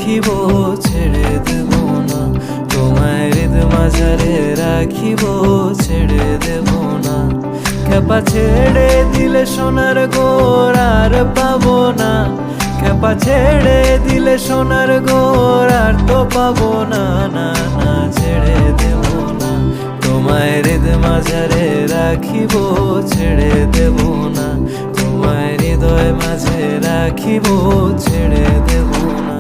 রাখিব ছেড়ে দেব না, তোমায় হৃদ মাঝারে রাখিব ছেড়ে দেব না। খেপা ছেড়ে দিলে সোনার গোর আর পাবো না, খেপা ছেড়ে দিলে সোনার গোর আর তো পাবো না, না না ছেড়ে দেব না, তোমায় হৃদ মাঝারে রাখিব ছেড়ে দেব না, তোমায় হৃদয় মাঝে রাখিব ছেড়ে দেব না।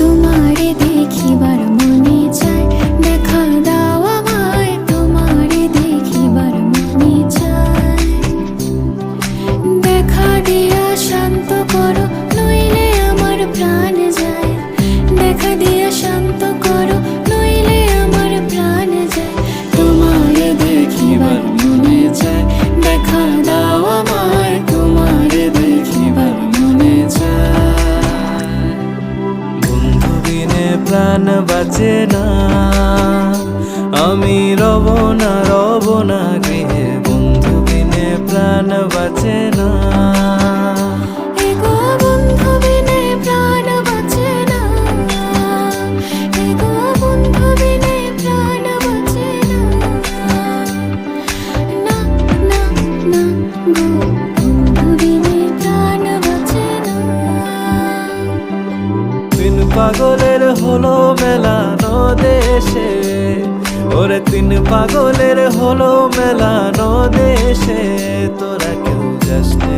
তোমারে দেখিবার মনে চায়, দেখা দাও আমায়, তোমারে দেখিবার মনে চায়। দেখা দিয়া শান্ত করো, নইলে আমার প্রাণ যায়। দেখা দিয়া শান্ত করো, নইলে আমার প্রাণ যায়। তোমারে দেখিবার মনে চায়, দেখা দাও আমায়, তোমারে দেখিবার মনে চায়। বন্ধু বিনে প্রাণ বাঁচে না, আমি রব না গৃহে, বন্ধু বিনে প্রাণ বাঁচে না। এগো বন্ধু বিনে প্রাণ বাঁচে না, এগো বন্ধু বিনে প্রাণ বাঁচে না। না না না গো, বন্ধু বিনে প্রাণ বাঁচে না। তিন পাগলের হলো মেলানো দেশে, ওরে তিন পাগলের হলো মেলানো দেশে, তোরা কেউ যাস নে।